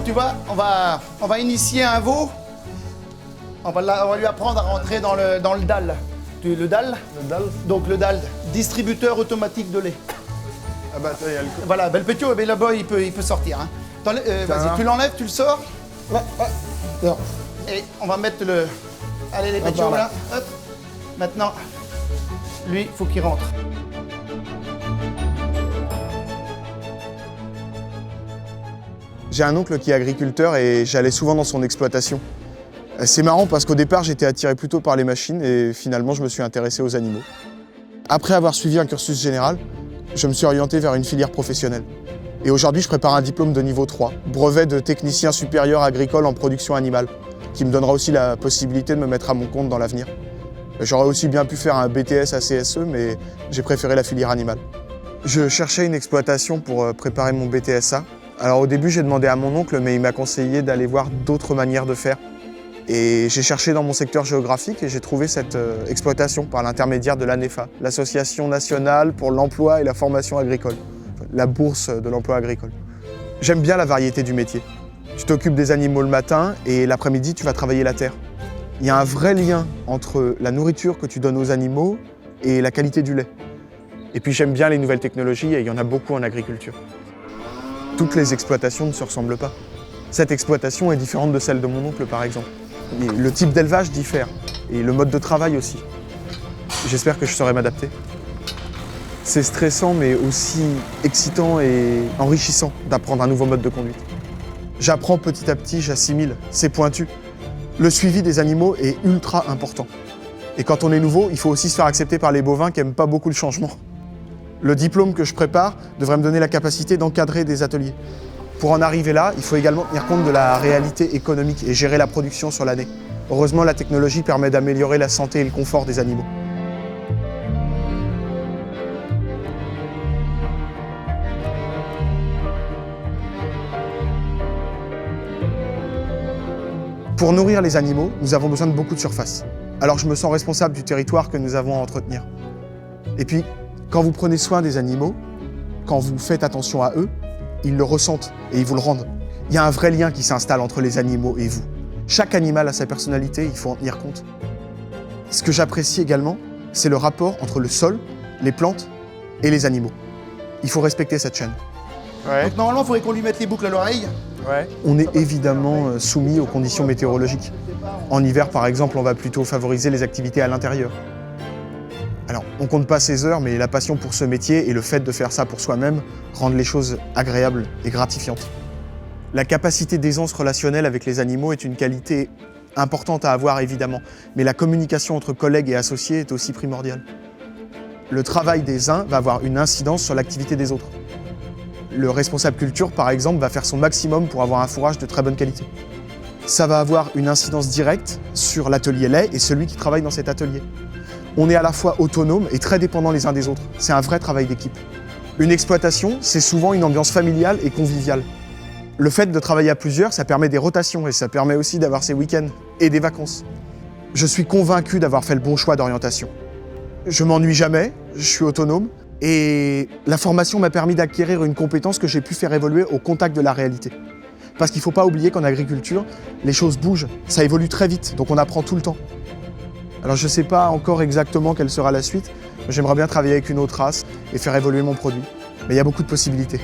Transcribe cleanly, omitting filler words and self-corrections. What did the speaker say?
tu vois, on va initier un veau. On va lui apprendre à rentrer dans le DAL. Le DAL? Le dalle. Donc le DAL, distributeur automatique de lait. Ah bah, il y a le... Voilà, ben, le petit, ben, là-bas, il peut sortir. Hein. Vas-y, tu l'enlèves, tu le sors. Ouais. Non. Et on va mettre le... Allez, les petits, par là. là. Hop. Maintenant, lui, il faut qu'il rentre. J'ai un oncle qui est agriculteur et j'allais souvent dans son exploitation. C'est marrant parce qu'au départ, j'étais attiré plutôt par les machines et finalement, je me suis intéressé aux animaux. Après avoir suivi un cursus général, je me suis orienté vers une filière professionnelle. Et aujourd'hui, je prépare un diplôme de niveau 3, brevet de technicien supérieur agricole en production animale, qui me donnera aussi la possibilité de me mettre à mon compte dans l'avenir. J'aurais aussi bien pu faire un BTS à CSE, mais j'ai préféré la filière animale. Je cherchais une exploitation pour préparer mon BTSA. Alors au début, j'ai demandé à mon oncle, mais il m'a conseillé d'aller voir d'autres manières de faire. Et j'ai cherché dans mon secteur géographique et j'ai trouvé cette exploitation par l'intermédiaire de l'ANEFA, l'Association nationale pour l'emploi et la formation agricole, la bourse de l'emploi agricole. J'aime bien la variété du métier. Tu t'occupes des animaux le matin et l'après-midi, tu vas travailler la terre. Il y a un vrai lien entre la nourriture que tu donnes aux animaux et la qualité du lait. Et puis j'aime bien les nouvelles technologies et il y en a beaucoup en agriculture. Toutes les exploitations ne se ressemblent pas. Cette exploitation est différente de celle de mon oncle, par exemple. Et le type d'élevage diffère, et le mode de travail aussi. J'espère que je saurai m'adapter. C'est stressant, mais aussi excitant et enrichissant d'apprendre un nouveau mode de conduite. J'apprends petit à petit, j'assimile, c'est pointu. Le suivi des animaux est ultra important. Et quand on est nouveau, il faut aussi se faire accepter par les bovins qui n'aiment pas beaucoup le changement. Le diplôme que je prépare devrait me donner la capacité d'encadrer des ateliers. Pour en arriver là, il faut également tenir compte de la réalité économique et gérer la production sur l'année. Heureusement, la technologie permet d'améliorer la santé et le confort des animaux. Pour nourrir les animaux, nous avons besoin de beaucoup de surface. Alors je me sens responsable du territoire que nous avons à entretenir. Et puis, quand vous prenez soin des animaux, quand vous faites attention à eux, ils le ressentent et ils vous le rendent. Il y a un vrai lien qui s'installe entre les animaux et vous. Chaque animal a sa personnalité, il faut en tenir compte. Ce que j'apprécie également, c'est le rapport entre le sol, les plantes et les animaux. Il faut respecter cette chaîne. Ouais. Donc normalement, il faudrait qu'on lui mette les boucles à l'oreille. Ouais. On est évidemment soumis aux conditions météorologiques. En hiver, par exemple, on va plutôt favoriser les activités à l'intérieur. Alors, on compte pas ses heures, mais la passion pour ce métier et le fait de faire ça pour soi-même rendent les choses agréables et gratifiantes. La capacité d'aisance relationnelle avec les animaux est une qualité importante à avoir, évidemment, mais la communication entre collègues et associés est aussi primordiale. Le travail des uns va avoir une incidence sur l'activité des autres. Le responsable culture, par exemple, va faire son maximum pour avoir un fourrage de très bonne qualité. Ça va avoir une incidence directe sur l'atelier lait et celui qui travaille dans cet atelier. On est à la fois autonome et très dépendants les uns des autres. C'est un vrai travail d'équipe. Une exploitation, c'est souvent une ambiance familiale et conviviale. Le fait de travailler à plusieurs, ça permet des rotations et ça permet aussi d'avoir ses week-ends et des vacances. Je suis convaincu d'avoir fait le bon choix d'orientation. Je m'ennuie jamais, je suis autonome et la formation m'a permis d'acquérir une compétence que j'ai pu faire évoluer au contact de la réalité. Parce qu'il ne faut pas oublier qu'en agriculture, les choses bougent, ça évolue très vite, donc on apprend tout le temps. Alors je ne sais pas encore exactement quelle sera la suite, mais j'aimerais bien travailler avec une autre race et faire évoluer mon produit. Mais il y a beaucoup de possibilités.